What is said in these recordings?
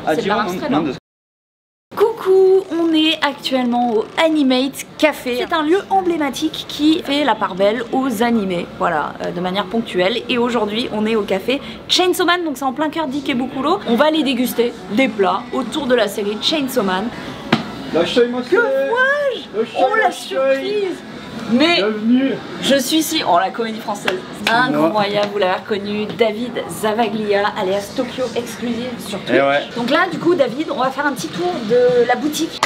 C'est de la marche très loin. Coucou, on est actuellement au Animate Café. C'est un lieu emblématique qui fait la part belle aux animés, voilà, de manière ponctuelle. Et aujourd'hui, on est au café Chainsaw Man, donc c'est en plein cœur d'Ikebukuro. On va aller déguster des plats autour de la série Chainsaw Man. Que vois-je? Oh la surprise! Mais bienvenue. Je suis ici, oh la comédie française incroyable, vous l'avez reconnu, David Zavaglia alias Tokyo Exclusive sur Twitch. Ouais. Donc là du coup David, on va faire un petit tour de la boutique.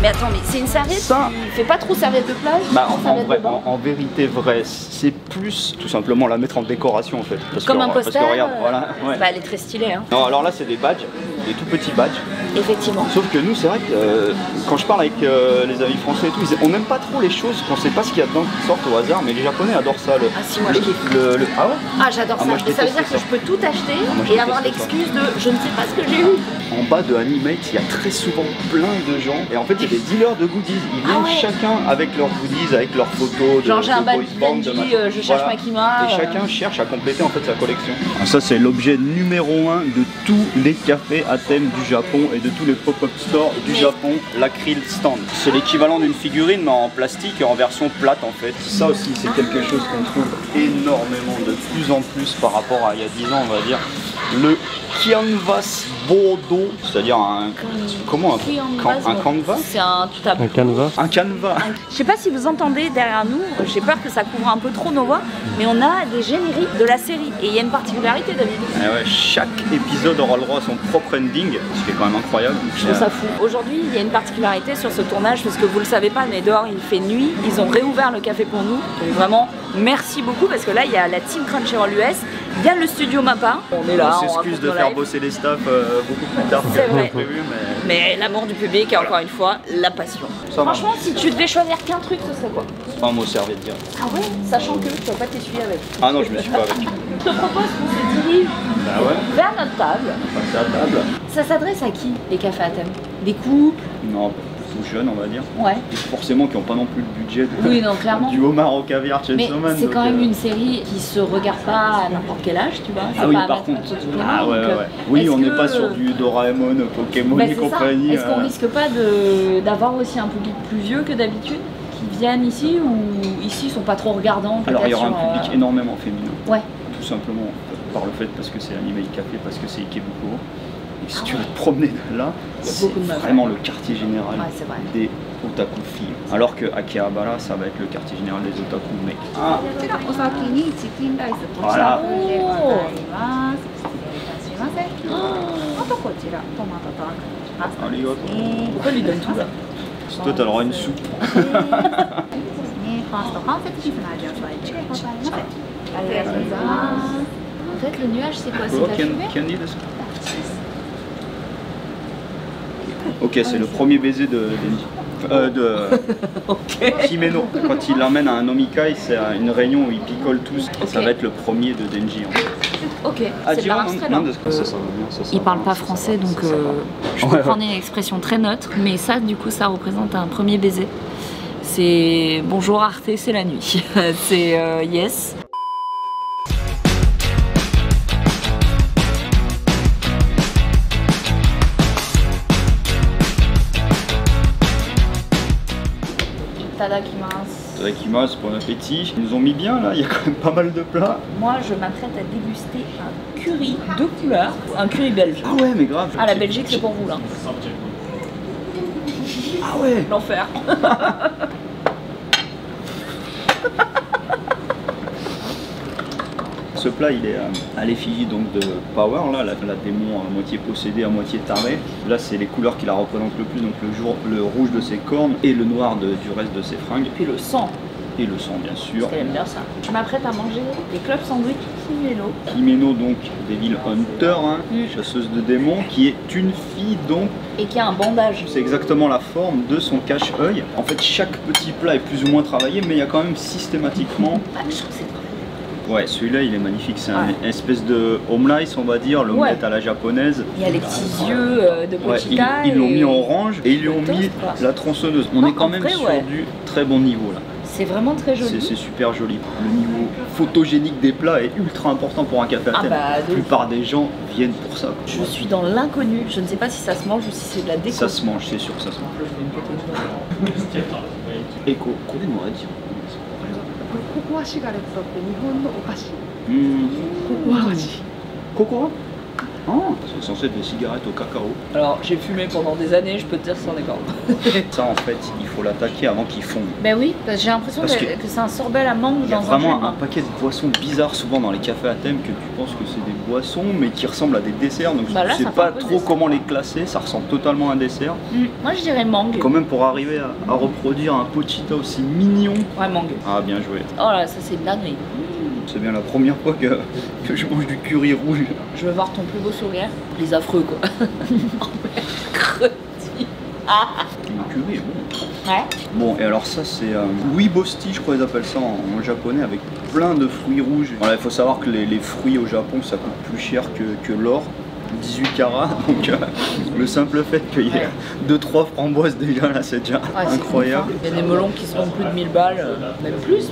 Mais attends, mais c'est une serviette qui fait pas trop serviette de plage? Bah en vérité vrai, c'est plus tout simplement la mettre en décoration en fait. Parce comme que, un poster, parce que regarde, voilà. Ouais. Bah elle est très stylée hein. Non, alors là c'est des badges, des tout petits badges. Effectivement. Sauf que nous c'est vrai que quand je parle avec les amis français et tout, on n'aime pas trop les choses qu'on sait pas ce qu'il y a dedans qui sortent au hasard, mais les japonais adorent ça. Ah si, moi je kiffe. Ah ouais? Ah j'adore ça. Et ça veut dire que je peux tout acheter et avoir l'excuse de je ne sais pas ce que j'ai eu. En bas de Animate, il y a très souvent plein de gens et en fait il y a des dealers de goodies. Ils viennent chacun avec leurs goodies, avec leurs photos. Genre j'ai un badge Benji, je cherche Makima. Et chacun cherche à compléter en fait sa collection. Ça c'est l'objet numéro 1 de tous les cafés à thème du Japon et de tous les pop-up stores du Japon, l'acryl stand. C'est l'équivalent d'une figurine mais en plastique et en version plate en fait. Ça aussi c'est quelque chose qu'on trouve énormément de plus en plus par rapport à il y a 10 ans on va dire. Le canvas Bordeaux, c'est-à-dire un canvas? C'est un tout à Un canevas. Je sais pas si vous entendez derrière nous, j'ai peur que ça couvre un peu trop nos voix, mais on a des génériques de la série et il y a une particularité David. Ouais, chaque épisode aura le droit à son propre ending, ce qui est quand même incroyable. Je trouve ça fou. Aujourd'hui il y a une particularité sur ce tournage parce que vous le savez pas mais dehors il fait nuit, ils ont réouvert le café pour nous, donc vraiment merci beaucoup parce que là il y a la team Crunchyroll US, il y a le studio Mappa, on est là. On s'excuse de faire bosser les staffs beaucoup plus tard que prévu, mais l'amour du public et encore une fois la passion. Franchement si tu devais choisir qu'un truc ce serait quoi? Un mot serviette dire. Ah ouais? Sachant que tu vas pas t'essuyer avec. Ah non je me suis pas avec. Je te propose qu'on se dirige vers notre table. Passer à table. Ça s'adresse à qui les cafés à thème? Des couples? Non, plutôt jeunes on va dire. Ouais. Et forcément qui n'ont pas non plus le budget clairement. du homard au caviar chez Chainsaw Man. Mais c'est quand même une série qui se regarde pas à n'importe quel âge, tu vois. Ah oui par contre. Ah ouais ouais. Oui on n'est pas sur du Doraemon, Pokémon et compagnie. Est-ce qu'on risque pas d'avoir aussi un public plus vieux que d'habitude qui viennent ici ou ici ils sont pas trop regardants? Alors il y aura un public énormément féminin. Ouais. Tout simplement par le fait parce que c'est Animate Café, parce que c'est Ikebukuro. Et si tu veux te promener là, c'est vraiment le quartier général des otaku filles. Alors que Akihabara, ça va être le quartier général des otaku mecs. Ah. Voilà. Pourquoi lui donne tout là? Toi t'as le droit à une soupe. En fait le nuage c'est quoi? C'est la fumée? Ok, c'est le premier baiser de Himeno. Quand il l'emmène à un omikai, c'est une réunion où ils picolent tous. Et ça va être le premier de Denji en fait. Ok, c'est de la marche très loin. Il parle pas français donc je peux prendre une expression très neutre, mais ça du coup ça représente un premier baiser. C'est bonjour Arte, c'est la nuit. C'est yes. Tadakimasu, bon appétit. Ils nous ont mis bien là, il y a quand même pas mal de plats. Moi je m'apprête à déguster un curry de couleur, un curry belge. Ah ouais mais grave. Ah la Belgique c'est pour vous là. Ah ouais. L'enfer. Ce plat il est à l'effigie donc de Power, là, la démon à moitié possédée, à moitié tarée. Là c'est les couleurs qui la représentent le plus, donc le rouge de ses cornes et le noir du reste de ses fringues. Et puis le sang. Et le sang bien sûr. Parce qu'elle aime bien ça. Je m'apprête à manger des clubs sandwich Himeno. Himeno donc Devil Hunter, chasseuse de démons, qui est une fille donc. Et qui a un bandage. C'est exactement la forme de son cache-œil. En fait chaque petit plat est plus ou moins travaillé, mais il y a quand même systématiquement... je trouve que c'est Ouais, celui-là il est magnifique, c'est une espèce de omelette on va dire, l'omelette à la japonaise. Il y a les petits yeux de Pochita. Ils l'ont mis en orange et ils lui ont mis la tronçonneuse. On est quand même sur du très bon niveau là. C'est vraiment très joli. C'est super joli. Le niveau photogénique des plats est ultra important pour un café à thème. La plupart des gens viennent pour ça. Je suis dans l'inconnu, je ne sais pas si ça se mange ou si c'est de la déco. Ça se mange, c'est sûr que ça se mange. Et comment on va dire? Cocoa? Oh, c'est censé être des cigarettes au cacao. Alors j'ai fumé pendant des années, je peux te dire que c'en est pas. Ça en fait, il faut l'attaquer avant qu'il fonde. Ben oui, parce que j'ai l'impression que c'est un sorbet à la mangue dans un jus. Il y a vraiment un paquet de boissons bizarres souvent dans les cafés à thème que tu penses que c'est des boissons mais qui ressemblent à des desserts. Donc là, je sais pas trop comment les classer, ça ressemble totalement à un dessert. Moi je dirais mangue. Quand même pour arriver à reproduire un Pochita aussi mignon. Ouais, mangue. Ah bien joué. Oh là, ça c'est une dinguerie. C'est bien la première fois que je mange du curry rouge. Je veux voir ton plus beau sourire. Les affreux quoi. Le curry est bon. Ouais. Bon et alors ça c'est Uibosti je crois qu'ils appellent ça en japonais avec plein de fruits rouges. Voilà, il faut savoir que les fruits au Japon ça coûte plus cher que l'or. 18 carats, donc le simple fait qu'il y ait 2-3 framboises déjà là c'est déjà incroyable. Il y a des melons qui seront plus de 1000 balles, même plus.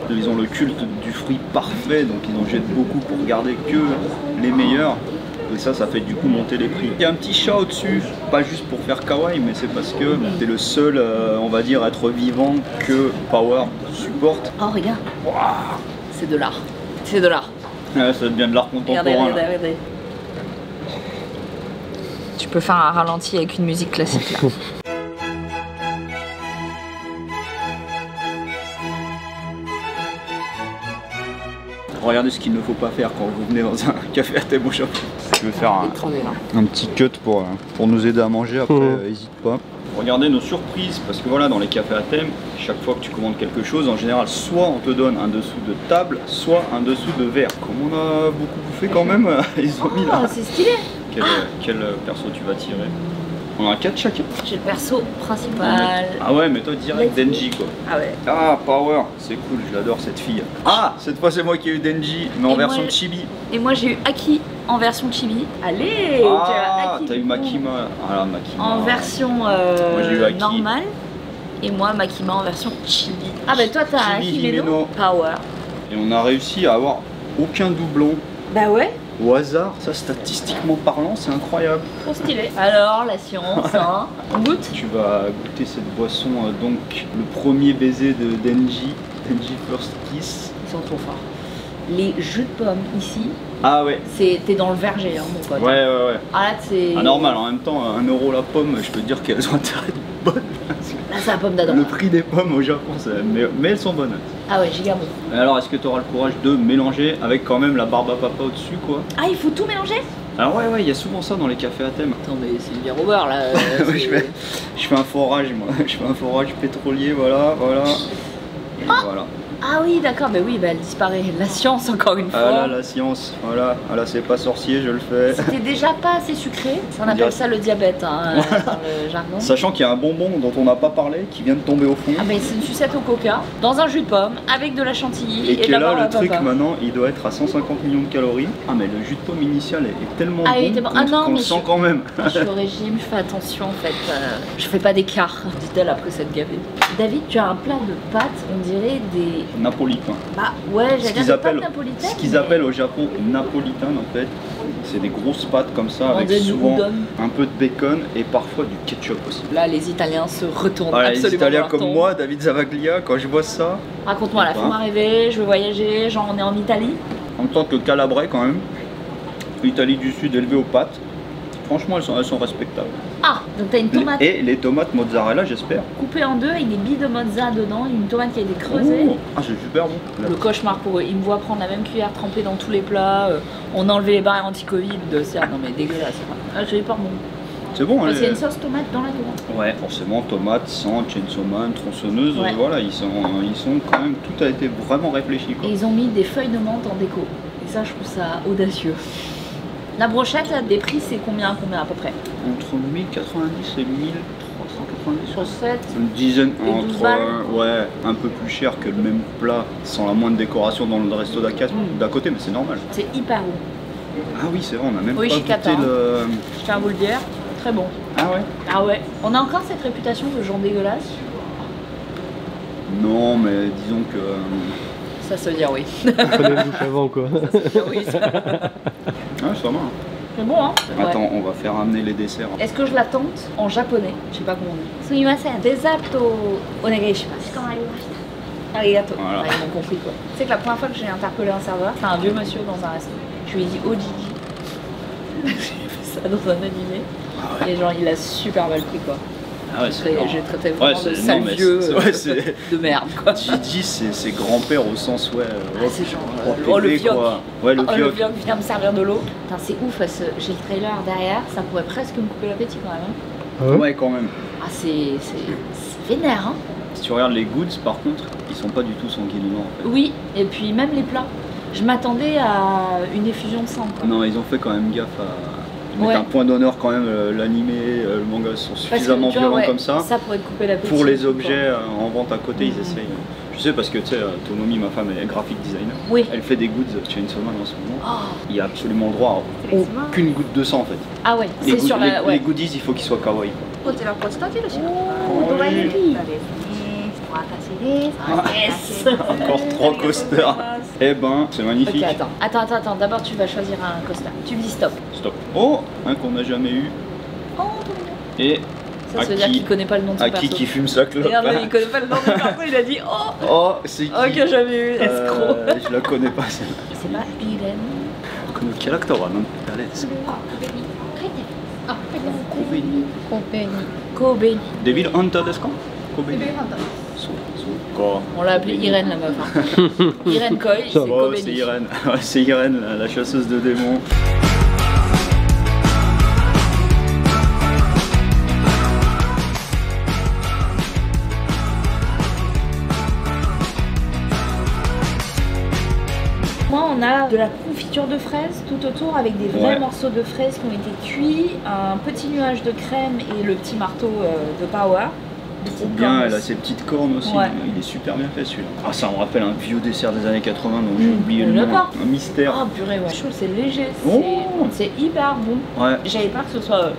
Ils ont le culte du fruit parfait, donc ils en jettent beaucoup pour garder que les meilleurs. Et ça fait du coup monter les prix. Il y a un petit chat au-dessus, pas juste pour faire kawaii, mais c'est parce que c'est le seul, on va dire, être vivant que Power supporte. Oh regarde, c'est de l'art. C'est de l'art. Ouais, ça devient de l'art contemporain. Regardez. Tu peux faire un ralenti avec une musique classique là. Regardez ce qu'il ne faut pas faire quand vous venez dans un café à thème au Japon. Je vais faire un petit cut pour nous aider à manger, après n'hésite pas. Regardez nos surprises, parce que voilà, dans les cafés à thème, chaque fois que tu commandes quelque chose, en général, soit on te donne un dessous de table, soit un dessous de verre. Comme on a beaucoup bouffé quand même, ils ont mis là. C'est stylé. Quel perso tu vas tirer? On en a 4 chacun. J'ai le perso principal. Ah ouais, mais toi direct Denji quoi. Ah ouais. Ah, Power, c'est cool, je l'adore cette fille. Ah, cette fois c'est moi qui ai eu Denji, mais en version chibi. Et moi j'ai eu Aki en version chibi. Allez, t'as eu Makima. Ah là, Makima. En version normale. Et moi Makima en version chibi. Ah bah toi t'as Himeno Power. Et on a réussi à avoir aucun doublon. Bah ouais. Au hasard, ça statistiquement parlant, c'est incroyable. Trop stylé. Alors, la science, hein. On goûte? Tu vas goûter cette boisson, donc le premier baiser de Denji First Kiss. Ils sont trop forts. Les jus de pommes ici. Ah ouais. T'es dans le verger, hein, mon pote. Ouais. Ah là, c'est. Ah, normal, en même temps, 1 € la pomme, je peux te dire qu'elles ont intérêt d'être bonnes. Là, c'est la pomme d'Adam. Le prix des pommes au Japon, mais elles sont bonnes. Ah ouais, giga bon. Alors, est-ce que tu auras le courage de mélanger avec quand même la barbe à papa au-dessus, quoi? Ah, il faut tout mélanger? Alors ouais, il y a souvent ça dans les cafés à thème. Attends, mais c'est bien au beurre là. je fais un forage, moi. Je fais un forage pétrolier, voilà. Et voilà. Ah oui, d'accord, mais oui, elle disparaît. La science, encore une fois. Ah là, la science, voilà. Ah là, c'est pas sorcier, je le fais. C'était déjà pas assez sucré. On appelle ça le diabète, hein, dans le jargon. Sachant qu'il y a un bonbon dont on n'a pas parlé, qui vient de tomber au fond. Ah mais c'est une sucette au coca, dans un jus de pomme, avec de la chantilly et de la barbe à papa. Le truc maintenant, il doit être à 150 millions de calories. Ah mais le jus de pomme initial est tellement bon qu'on le sent quand même. Je suis au régime, je fais attention en fait. Je fais pas d'écart, dit-elle après cette gavée. David, tu as un plat de pâtes, on dirait des... napolitains. Bah ouais, j'ai des pâtes napolitaines. Ce qu'ils appellent au Japon napolitain en fait, c'est des grosses pâtes comme ça avec souvent un peu de bacon et parfois du ketchup aussi. Là les Italiens se retournent absolument. Les Italiens comme moi, David Zavaglia, quand je vois ça... Raconte-moi, la fais-moi rêver, je veux voyager, genre on est en Italie. En tant que Calabrais quand même, Italie du Sud élevée aux pâtes, franchement elles sont respectables. Ah, donc t'as une tomate. Et les tomates mozzarella, j'espère. Coupées en deux avec des billes de mozza dedans, une tomate qui a été creusée. Oh, ah, c'est super bon. Le cauchemar pour eux. Ils me voient prendre la même cuillère trempée dans tous les plats. On a enlevé les barrières anti-Covid. Non mais dégueulasse. Ah, j'ai pas bon. C'est bon, il y a une sauce tomate dans la tomate. Ouais, forcément, tomate, sang, chainsaw man, tronçonneuse, voilà, ils sont quand même, tout a été vraiment réfléchi, quoi. Et ils ont mis des feuilles de menthe en déco. Et ça, je trouve ça audacieux. La brochette, là, des prix, c'est combien à peu près? Entre 1090 et 1300. 7,90 Sur 7. Une dizaine Et 12 entre, balles. ouais, un peu plus cher que le même plat, sans la moindre décoration dans le resto d'à côté, mais c'est normal. C'est hyper bon. Ah oui, c'est vrai, on a même Oui, pas Chikata, goûté le... Je tiens à vous le dire. Très bon. Ah ouais? Ah ouais. On a encore cette réputation de gens dégueulasses. Non, mais disons que... Ça se veut dire oui. Prenez le bouche avant quoi. Ça se veut dire oui. Ça. Ah, ça va. C'est bon, hein? Attends, Ouais. on va faire amener les desserts. Est-ce que je la tente en japonais? Je sais pas comment on dit. Sumimasen, desato onegaishimasu. Arigato. Voilà. Ah, ils m'ont compris quoi. Tu sais que la première fois que j'ai interpellé un serveur, c'est un vieux monsieur dans un resto. Je lui ai dit Ojiji. J'ai fait ça dans un animé. Ah ouais. Et genre il a super mal pris quoi. Ah ouais, c'est J'ai traité vraiment de c'est- sale non, mais vieux ouais, c'est... de merde quoi. Gigi, c'est grand-père au sens, ouais... C'est genre oh, le bébé, fioc. quoi. Ouais, le Oh, le fioc. vlog vient me servir de l'eau. Putain, c'est ouf, j'ai le trailer derrière, ça pourrait presque me couper l'appétit quand même. Hein. Ah ouais. Ouais, quand même. Ah, c'est vénère, hein. Si tu regardes les goods, par contre, ils sont pas du tout sanguinolents, en fait. Oui, et puis même les plats. Je m'attendais à une effusion de sang. Quoi. Non, ils ont fait quand même gaffe à... Ils mettent Ouais. un point d'honneur quand même, l'animé, le manga sont Parce que, suffisamment tu vois, violents ouais, comme ça. Ça pourrait te couper l'appétit. Pour les quoi. objets en vente à côté, ils Mhm. essayent. Je sais parce que tu sais, Tomomi, ma femme, elle est graphic designer. Oui. Elle fait des goods chez Chainsaw en ce moment. Oh. Il y a absolument le droit à Effectivement. aucune goutte de sang en fait. Ah ouais, Les, c'est sur la. les Ouais. goodies, il faut qu'ils soient kawaii. Oh, yes. Encore 3 coasters. Eh ben, c'est magnifique. Ok, attends. D'abord, tu vas choisir un coaster. Tu me dis stop. Stop. Oh, un qu'on n'a jamais eu. Oh, Et ça veut dire qu'il connaît pas le nom de son Aki perso. qui fume sa clope. Regarde, il connaît pas le nom de son perso, il a dit oh. Oh, c'est qui Oh, que jamais eu, escroc. Je la connais pas celle-là. C'est pas Irene. このキャラクターは何誰ですか？ Kobe. デビルハンターですか？コベニ。そうか。 On l'a appelée Irene la meuf. Hein. Irene Koi, c'est Ça va, Kobe. c'est Irène. Ouais, c'est Irène, la chasseuse de démons. Moi, on a de la confiture de fraises tout autour avec des vrais Ouais. morceaux de fraises qui ont été cuits, un petit nuage de crème et le petit marteau de Power. Trop bien, elle a ses petites cornes aussi. Ouais. Il est super bien fait celui-là. Ah, ça me rappelle un vieux dessert des années 80 dont j'ai oublié le on l'a nom. pas. Un mystère. Oh purée, ouais. Je trouve que c'est léger, Oh. c'est hyper bon. Ouais. J'avais peur que ce soit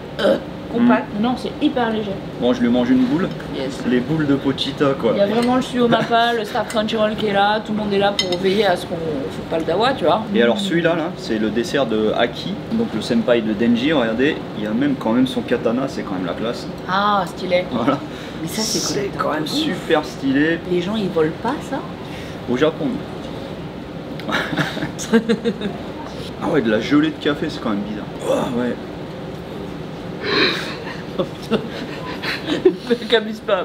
compact. Non, c'est hyper léger. Bon, je lui mange une boule. Yes. Les boules de Pochita quoi. Il y a vraiment le studio Mappa, le staff Crunchyroll qui est là, tout le monde est là pour veiller à ce qu'on ne foute pas le dawa, tu vois. Et alors celui-là, là, c'est le dessert de Aki, donc le senpai de Denji. Regardez, il y a même quand même son katana, c'est quand même la classe. Ah, stylé. Voilà. Mais ça, c'est cool. quand même super stylé. Les gens, ils volent pas ça? Au Japon. Ah ouais, de la gelée de café, c'est quand même bizarre. Oh, ouais. Qu'abuse pas.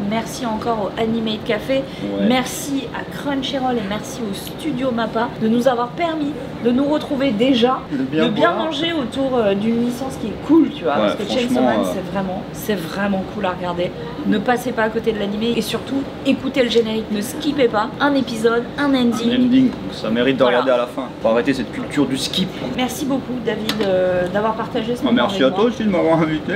Merci encore au Animate Café, Ouais. merci à Crunchyroll et merci au studio Mappa de nous avoir permis de nous retrouver déjà, De bien de bien boire. manger autour d'une licence qui est cool, tu vois, Ouais, parce que Chainsaw franchement, Man c'est vraiment cool à regarder. Ne passez pas à côté de l'animé et surtout écoutez le générique, ne skippez pas un épisode, un Un ending. ending, ça mérite de Voilà. regarder à la fin. Faut arrêter cette culture du skip. Merci beaucoup David d'avoir partagé ce moment Merci à avec toi moi. aussi de m'avoir invité.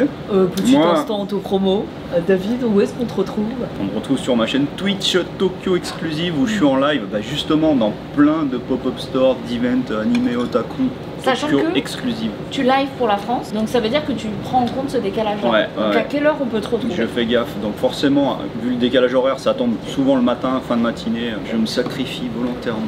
Petit Moi- instant auto-promo. David, où est-ce qu'on te retrouve? On me retrouve sur ma chaîne Twitch Tokyo Exclusive où je suis en live justement dans plein de pop-up stores, d'events animés otaku. Sachant Tokyo que- Exclusive. Tu live pour la France, donc ça veut dire que tu prends en compte ce décalage-là. Ouais, donc ouais. à quelle heure on peut te retrouver? Je fais gaffe, donc forcément, vu le décalage horaire, ça tombe souvent le matin, fin de matinée. Je me sacrifie volontairement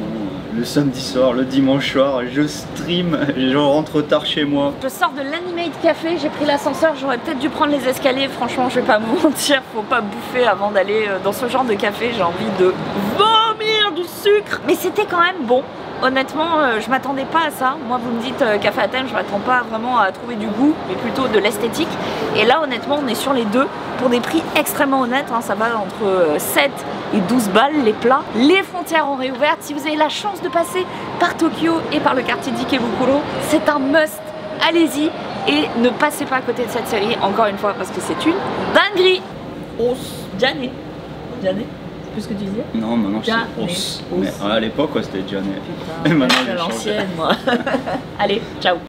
le samedi soir, le dimanche soir, je stream, je rentre tard chez moi. Je sors de l'Animate Café, j'ai pris l'ascenseur, j'aurais peut-être dû prendre les escaliers, franchement je vais pas vous mentir, faut pas bouffer avant d'aller dans ce genre de café, j'ai envie de vomir du sucre. Mais c'était quand même bon. Honnêtement, je m'attendais pas à ça. Moi, vous me dites Café Athènes, je m'attends pas vraiment à trouver du goût, mais plutôt de l'esthétique. Et là, honnêtement, on est sur les deux pour des prix extrêmement honnêtes. Hein. Ça va entre 7 et 12 balles les plats. Les frontières ont réouvert. Si vous avez la chance de passer par Tokyo et par le quartier d'Ikebukuro, c'est un must. Allez-y et ne passez pas à côté de cette série, encore une fois, parce que c'est une dinguerie. Os Jané. Jané? C'est plus ce que tu disais? Non, maintenant Janet. c'est Os. Mais à l'époque, ouais, c'était Janet. Putain, Et maintenant, je suis à j'ai changé. l'ancienne, moi. Allez, ciao.